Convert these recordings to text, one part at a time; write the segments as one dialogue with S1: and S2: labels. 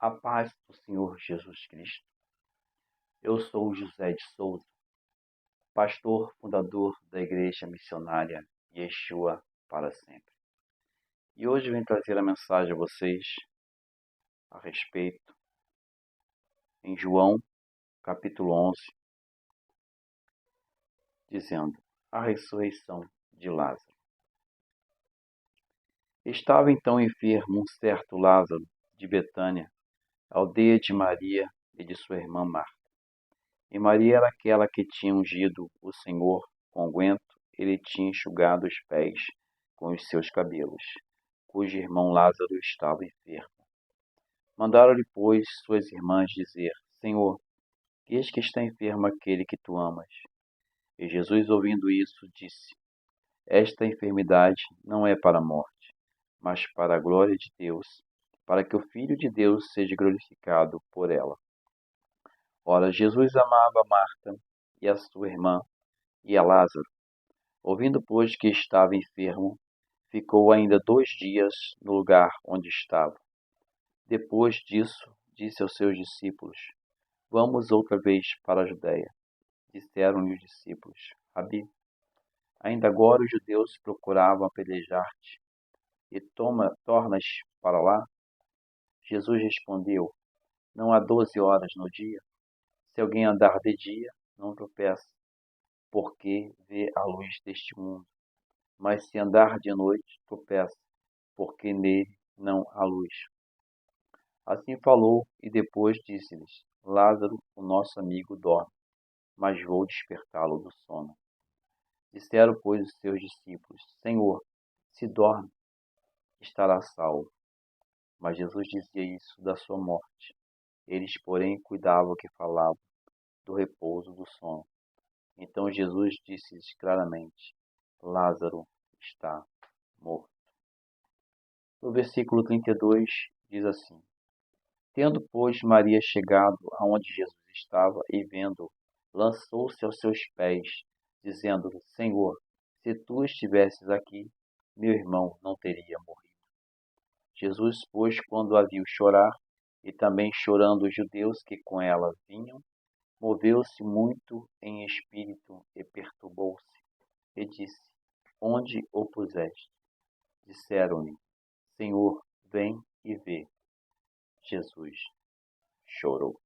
S1: A paz do Senhor Jesus Cristo. Eu sou José de Souza, pastor fundador da Igreja Missionária Yeshua para sempre. E hoje venho trazer a mensagem a vocês a respeito em João, capítulo 11, dizendo a ressurreição de Lázaro. Estava então enfermo um certo Lázaro de Betânia, aldeia de Maria e de sua irmã Marta. E Maria era aquela que tinha ungido o Senhor com unguento, ele tinha enxugado os pés com os seus cabelos, cujo irmão Lázaro estava enfermo. Mandaram-lhe, pois, suas irmãs dizer: Senhor, eis que está enfermo aquele que tu amas. E Jesus, ouvindo isso, disse: Esta enfermidade não é para a morte, mas para a glória de Deus, para que o Filho de Deus seja glorificado por ela. Ora, Jesus amava Marta e a sua irmã e a Lázaro. Ouvindo, pois, que estava enfermo, ficou ainda 2 dias no lugar onde estava. Depois disso, disse aos seus discípulos: Vamos outra vez para a Judéia. Disseram-lhe os discípulos: Rabi, ainda agora os judeus procuravam apedrejar-te, e tornas para lá? Jesus respondeu: Não há 12 horas no dia? Se alguém andar de dia, não tropeça, porque vê a luz deste mundo. Mas se andar de noite, tropeça, porque nele não há luz. Assim falou, e depois disse-lhes: Lázaro, o nosso amigo, dorme, mas vou despertá-lo do sono. Disseram, pois, os seus discípulos: Senhor, se dorme, estará salvo. Mas Jesus dizia isso da sua morte. Eles, porém, cuidavam que falavam do repouso do sono. Então Jesus disse-lhes claramente: Lázaro está morto. No versículo 32 diz assim: Tendo, pois, Maria chegado aonde Jesus estava e vendo-o, lançou-se aos seus pés, dizendo-lhe: Senhor, se tu estivesses aqui, meu irmão não teria morrido. Jesus, pois, quando a viu chorar, e também chorando os judeus que com ela vinham, moveu-se muito em espírito e perturbou-se, e disse: Onde o puseste? Disseram-lhe: Senhor, vem e vê. Jesus chorou.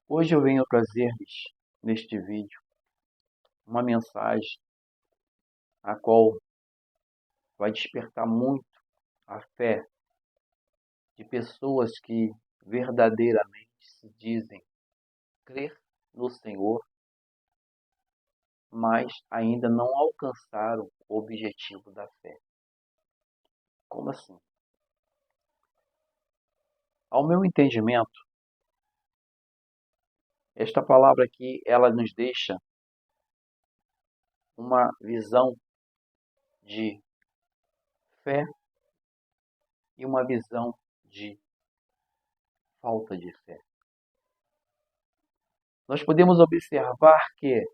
S1: Hoje eu venho trazer-lhes, neste vídeo, uma mensagem a qual vai despertar muito a fé de pessoas que verdadeiramente se dizem crer no Senhor, mas ainda não alcançaram o objetivo da fé. Como assim? Ao meu entendimento, esta palavra aqui, ela nos deixa uma visão de fé e uma visão de falta de fé. Nós podemos observar que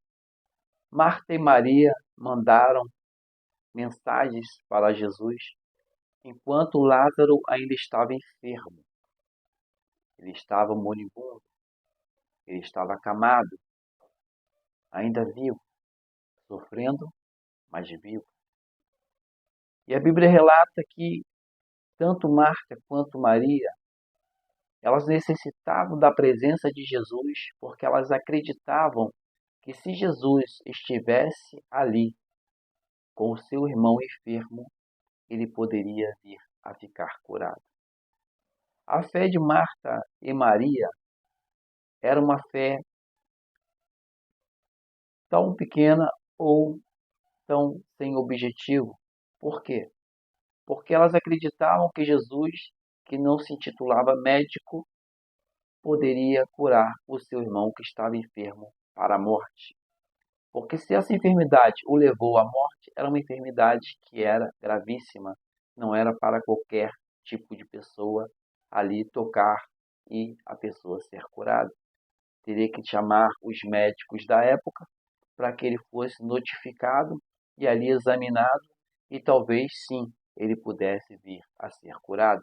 S1: Marta e Maria mandaram mensagens para Jesus enquanto Lázaro ainda estava enfermo. Ele estava moribundo, ele estava acamado, ainda vivo, sofrendo, mas vivo. E a Bíblia relata que tanto Marta quanto Maria, elas necessitavam da presença de Jesus, porque elas acreditavam que se Jesus estivesse ali com o seu irmão enfermo, ele poderia vir a ficar curado. A fé de Marta e Maria era uma fé tão pequena ou tão sem objetivo. Por quê? Porque elas acreditavam que Jesus, que não se intitulava médico, poderia curar o seu irmão que estava enfermo para a morte. Porque se essa enfermidade o levou à morte, era uma enfermidade que era gravíssima, não era para qualquer tipo de pessoa ali tocar e a pessoa ser curada. Teria que chamar os médicos da época para que ele fosse notificado e ali examinado, e talvez sim ele pudesse vir a ser curado.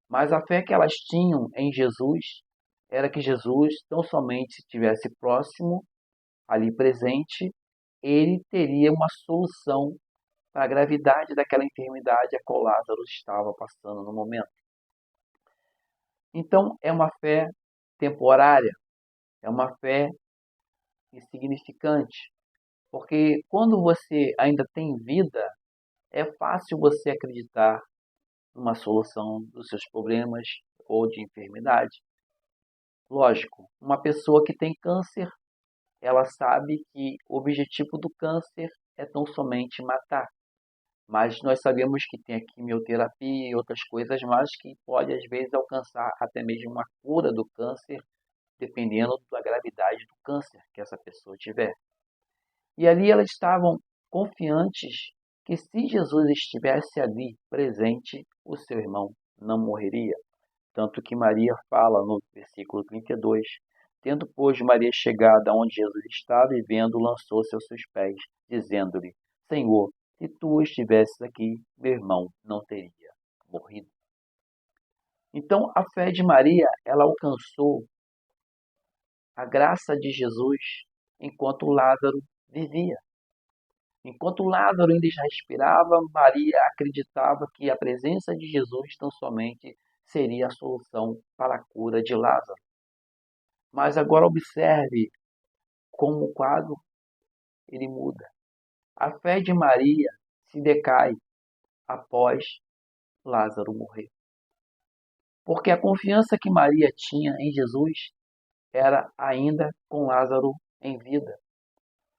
S1: Mas a fé que elas tinham em Jesus era que Jesus, tão somente se estivesse próximo, ali presente, ele teria uma solução para a gravidade daquela enfermidade a qual Lázaro estava passando no momento. Então, é uma fé temporária, é uma fé insignificante, porque quando você ainda tem vida, é fácil você acreditar numa solução dos seus problemas ou de enfermidade. Lógico, uma pessoa que tem câncer, ela sabe que o objetivo do câncer é tão somente matar. Mas nós sabemos que tem a quimioterapia e outras coisas mais que pode às vezes alcançar até mesmo uma cura do câncer, dependendo da gravidade do câncer que essa pessoa tiver. E ali elas estavam confiantes que se Jesus estivesse ali presente, o seu irmão não morreria. Tanto que Maria fala no versículo 32, tendo, pois, Maria chegado aonde Jesus estava e vendo, lançou-se aos seus pés, dizendo-lhe, Senhor, se tu estivesses aqui, meu irmão não teria morrido. Então, a fé de Maria, ela alcançou a graça de Jesus enquanto Lázaro vivia. Enquanto Lázaro ainda respirava, Maria acreditava que a presença de Jesus tão somente seria a solução para a cura de Lázaro. Mas agora observe como o quadro ele muda. A fé de Maria se decai após Lázaro morrer. Porque a confiança que Maria tinha em Jesus era ainda com Lázaro em vida.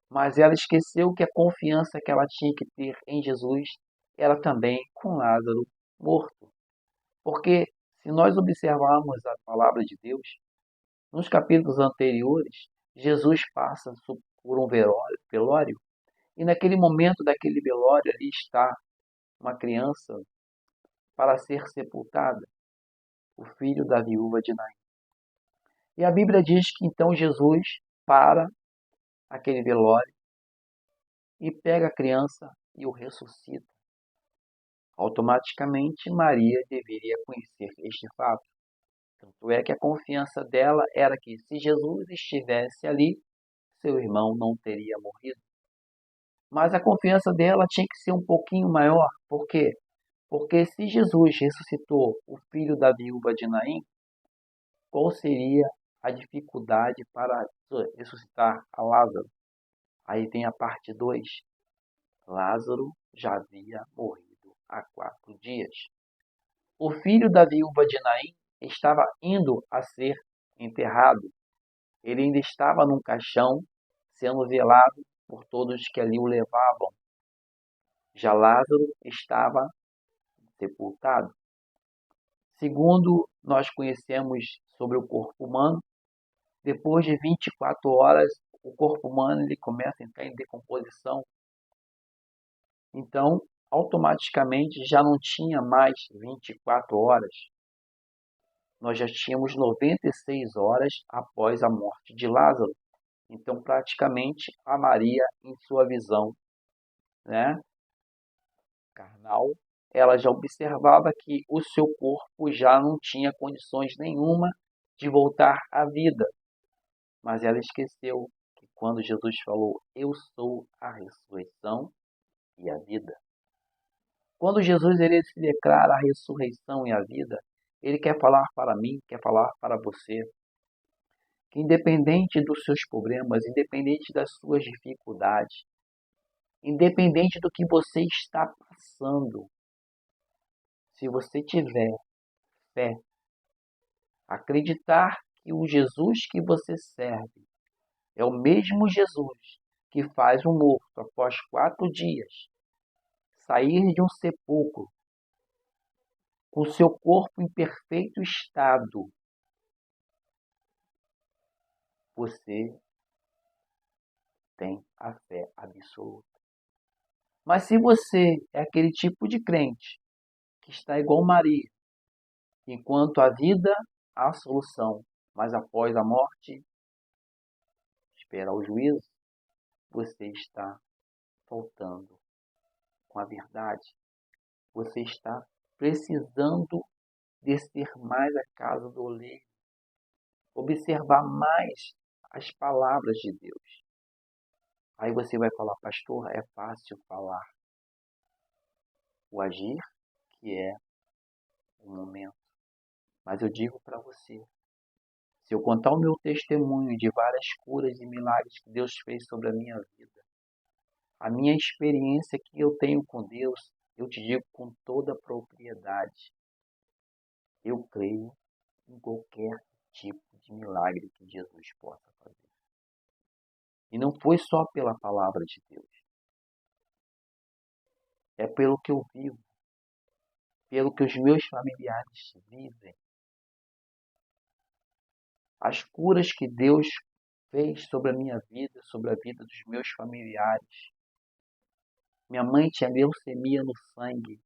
S1: Mas ela esqueceu que a confiança que ela tinha que ter em Jesus era também com Lázaro morto. Porque se nós observarmos a palavra de Deus, nos capítulos anteriores, Jesus passa por um velório e naquele momento daquele velório ali está uma criança para ser sepultada, o filho da viúva de Naim. E a Bíblia diz que então Jesus para aquele velório e pega a criança e o ressuscita. Automaticamente Maria deveria conhecer este fato. Tanto é que a confiança dela era que se Jesus estivesse ali, seu irmão não teria morrido. Mas a confiança dela tinha que ser um pouquinho maior. Por quê? Porque se Jesus ressuscitou o filho da viúva de Naim, qual seria a dificuldade para ressuscitar a Lázaro? Aí vem a parte 2. Lázaro já havia morrido há 4 dias. O filho da viúva de Naim estava indo a ser enterrado. Ele ainda estava num caixão, sendo velado por todos que ali o levavam. Já Lázaro estava sepultado. Segundo nós conhecemos sobre o corpo humano, depois de 24 horas, o corpo humano ele começa a entrar em decomposição. Então, automaticamente já não tinha mais 24 horas. Nós já tínhamos 96 horas após a morte de Lázaro. Então, praticamente, a Maria, em sua visão, né, carnal, ela já observava que o seu corpo já não tinha condições nenhuma de voltar à vida. Mas ela esqueceu que quando Jesus falou, eu sou a ressurreição e a vida. Quando Jesus ele se declara a ressurreição e a vida, ele quer falar para mim, quer falar para você, que independente dos seus problemas, independente das suas dificuldades, independente do que você está passando, se você tiver fé, acreditar que o Jesus que você serve é o mesmo Jesus que faz um morto após 4 dias sair de um sepulcro com seu corpo em perfeito estado, você tem a fé absoluta. Mas se você é aquele tipo de crente que está igual Maria, enquanto a vida há solução, mas após a morte espera o juízo, você está faltando com a verdade. Você está precisando descer mais a casa do oleiro, observar mais as palavras de Deus. Aí você vai falar, pastor, é fácil falar. O agir, que é o momento. Mas eu digo para você, se eu contar o meu testemunho de várias curas e milagres que Deus fez sobre a minha vida, a minha experiência que eu tenho com Deus, eu te digo com toda propriedade, eu creio em qualquer tipo de milagre que Jesus possa fazer. E não foi só pela palavra de Deus, é pelo que eu vivo, pelo que os meus familiares vivem. As curas que Deus fez sobre a minha vida, sobre a vida dos meus familiares. Minha mãe tinha leucemia no sangue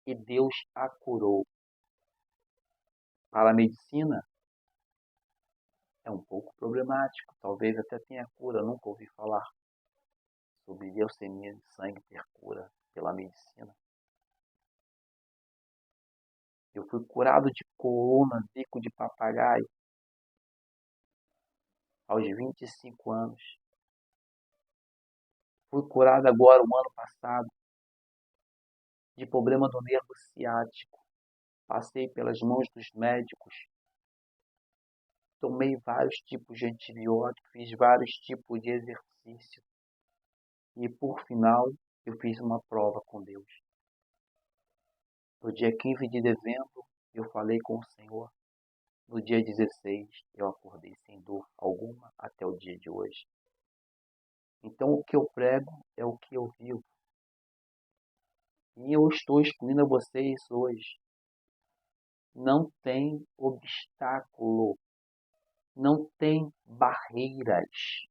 S1: e Deus a curou. Para a medicina, é um pouco problemático, talvez até tenha cura, nunca ouvi falar sobre leucemia de sangue ter cura pela medicina. Eu fui curado de coluna, bico de papagaio, aos 25 anos. Fui curado agora, o ano passado, de problema do nervo ciático. Passei pelas mãos dos médicos, tomei vários tipos de antibióticos, fiz vários tipos de exercício. E por final, eu fiz uma prova com Deus. No dia 15 de dezembro, eu falei com o Senhor. No dia 16, eu acordei sem dor alguma até o dia de hoje. Então, o que eu prego é o que eu vivo. E eu estou explodindo a vocês hoje. Não tem obstáculo, não tem barreiras,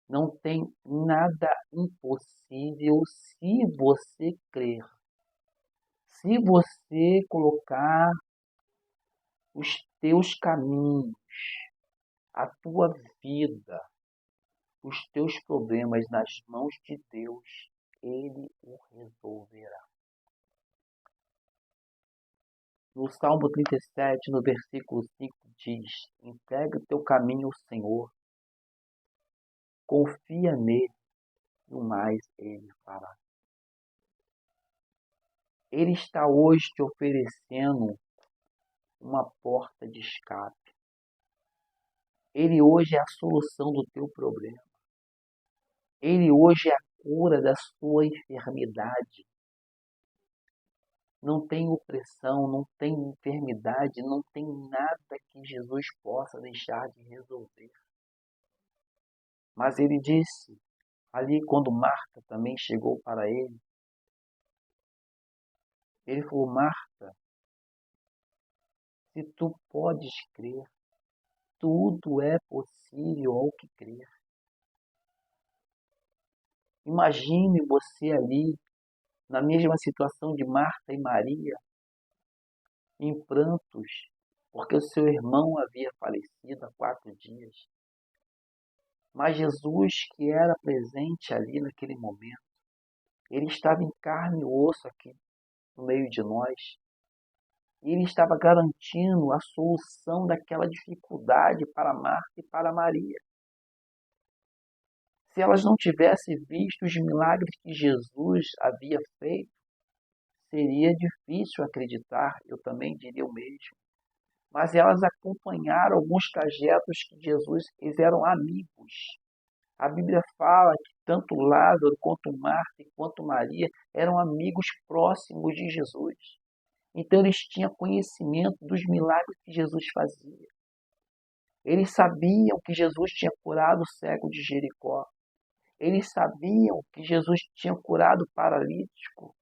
S1: não tem nada impossível se você crer. Se você colocar os teus caminhos, a tua vida, os teus problemas nas mãos de Deus, Ele o resolverá. No Salmo 37, no versículo 5, diz: entrega o teu caminho ao Senhor, confia nele, e o mais Ele fará. Ele está hoje te oferecendo uma porta de escape. Ele hoje é a solução do teu problema. Ele hoje é a cura da sua enfermidade. Não tem opressão, não tem enfermidade, não tem nada que Jesus possa deixar de resolver. Mas ele disse, ali quando Marta também chegou para ele, ele falou, Marta, se tu podes crer, tudo é possível ao que crer. Imagine você ali, na mesma situação de Marta e Maria, em prantos, porque o seu irmão havia falecido há 4 dias. Mas Jesus, que era presente ali naquele momento, ele estava em carne e osso aqui no meio de nós. E ele estava garantindo a solução daquela dificuldade para Marta e para Maria. Se elas não tivessem visto os milagres que Jesus havia feito, seria difícil acreditar, eu também diria o mesmo. Mas elas acompanharam alguns trajetos que Jesus, eles eram amigos. A Bíblia fala que tanto Lázaro, quanto Marta e quanto Maria eram amigos próximos de Jesus. Então eles tinham conhecimento dos milagres que Jesus fazia. Eles sabiam que Jesus tinha curado o cego de Jericó. Eles sabiam que Jesus tinha curado o paralítico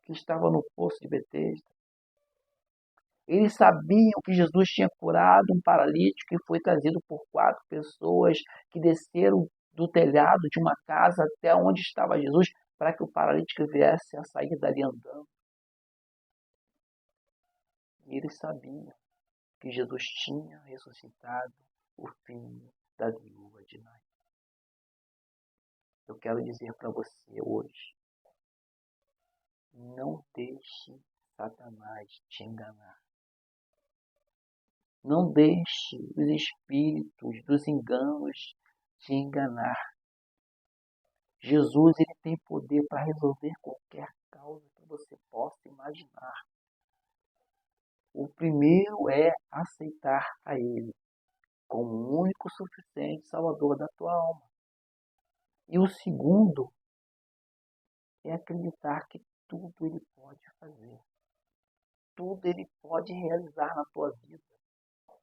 S1: que estava no poço de Betesda. Eles sabiam que Jesus tinha curado um paralítico que foi trazido por 4 pessoas que desceram do telhado de uma casa até onde estava Jesus para que o paralítico viesse a sair dali andando. E eles sabiam que Jesus tinha ressuscitado o filho da viúva de Naim. Eu quero dizer para você hoje,
S2: Não deixe Satanás te enganar. Não deixe os espíritos dos enganos te enganar. Jesus, ele tem poder para resolver qualquer causa que você possa imaginar. O primeiro é aceitar a Ele como o único suficiente Salvador da tua alma. E o segundo é acreditar que tudo Ele pode fazer. Tudo Ele pode realizar na tua vida.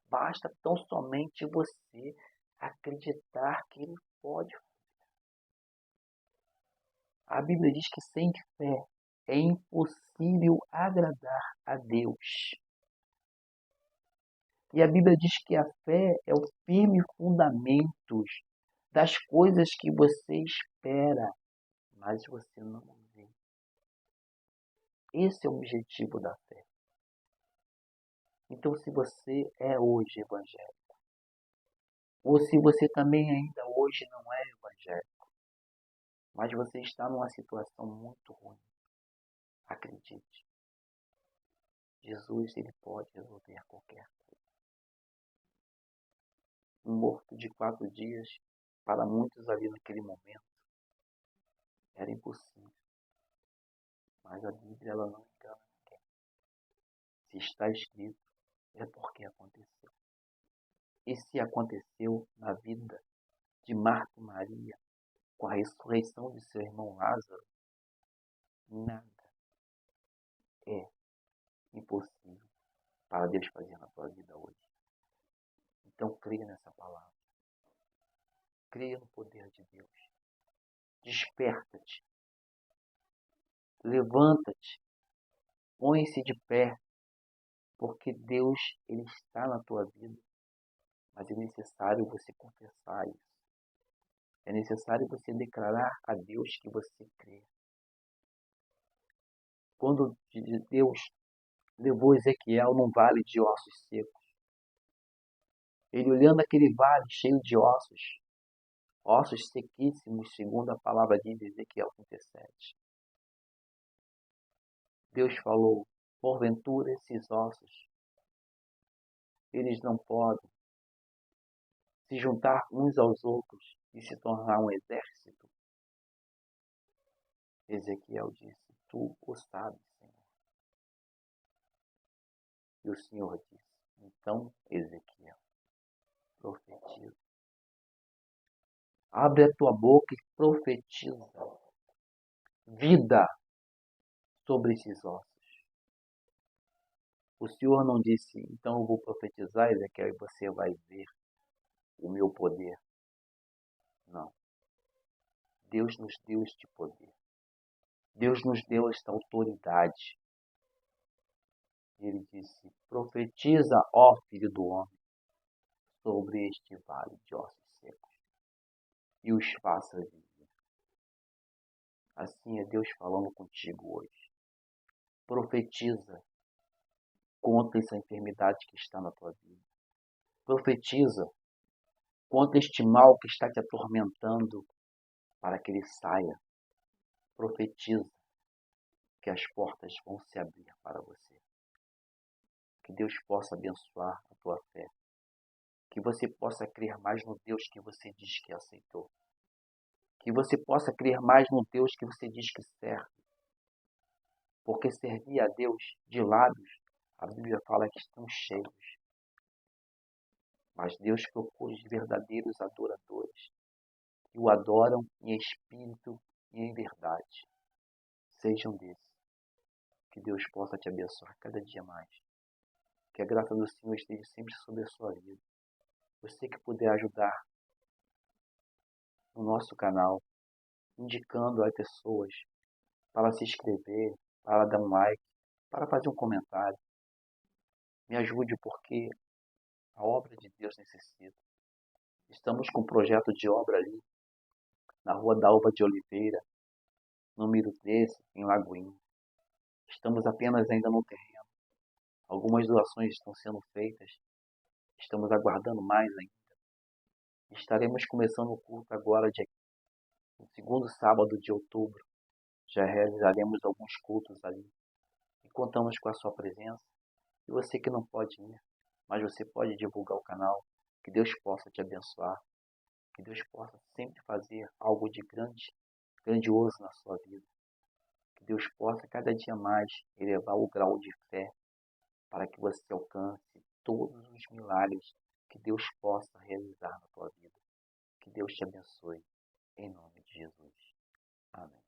S2: Basta tão somente você acreditar que Ele pode. A Bíblia diz que sem fé é impossível agradar a Deus. E a Bíblia diz que a fé é o firme fundamento das coisas que você espera, mas você não vê. Esse é o objetivo da fé. Então, se você é hoje evangélico, ou se você também ainda hoje não é evangélico, mas você está numa situação muito ruim, acredite, Jesus, ele pode resolver qualquer coisa. Um morto de 4 dias, para muitos ali naquele momento, era impossível. Mas a Bíblia, ela não engana ninguém. Se está escrito, é porque aconteceu. E se aconteceu na vida de Marta e Maria, com a ressurreição de seu irmão Lázaro, nada é impossível para Deus fazer na tua vida hoje. Então creia nessa palavra. Creia no poder de Deus. Desperta-te. Levanta-te. Põe-se de pé. Porque Deus, ele está na tua vida. Mas é necessário você confessar isso. É necessário você declarar a Deus que você crê. Quando Deus levou Ezequiel num vale de ossos secos, ele olhando aquele vale cheio de ossos sequíssimos, segundo a palavra de Ezequiel 37. Deus falou, porventura esses ossos, eles não podem se juntar uns aos outros e se tornar um exército? Ezequiel disse, tu o sabes, Senhor. E o Senhor disse, então, Ezequiel, profetiza. Abre a tua boca e profetiza vida sobre esses ossos. O Senhor não disse, então eu vou profetizar, Ezequiel, e você vai ver o meu poder. Não. Deus nos deu este poder. Deus nos deu esta autoridade. Ele disse, profetiza, ó filho do homem, sobre este vale de ossos secos, e os faça viver. Assim é Deus falando contigo hoje. Profetiza contra essa enfermidade que está na tua vida. Profetiza contra este mal que está te atormentando, para que ele saia. Profetiza que as portas vão se abrir para você. Que Deus possa abençoar a tua fé. Que você possa crer mais no Deus que você diz que aceitou. Que você possa crer mais no Deus que você diz que serve. Porque servir a Deus de lábios, a Bíblia fala que estão cheios. Mas Deus procura os verdadeiros adoradores, que o adoram em espírito e em verdade. Sejam desses. Que Deus possa te abençoar cada dia mais. Que a graça do Senhor esteja sempre sobre a sua vida. Você que puder ajudar no nosso canal, indicando a pessoas para se inscrever, para dar um like, para fazer um comentário. Me ajude porque a obra de Deus necessita. Estamos com um projeto de obra ali, na Rua Dalva de Oliveira, número 13, em Lagoinha. Estamos apenas ainda no terreno. Algumas doações estão sendo feitas. Estamos aguardando mais ainda. Estaremos começando o culto agora, no segundo sábado de outubro. Já realizaremos alguns cultos ali. E contamos com a sua presença. E você que não pode ir, mas você pode divulgar o canal. Que Deus possa te abençoar. Que Deus possa sempre fazer algo de grandioso na sua vida. Que Deus possa cada dia mais elevar o grau de fé para que você alcance todos os milagres que Deus possa realizar na tua vida. Que Deus te abençoe. Em nome de Jesus. Amém.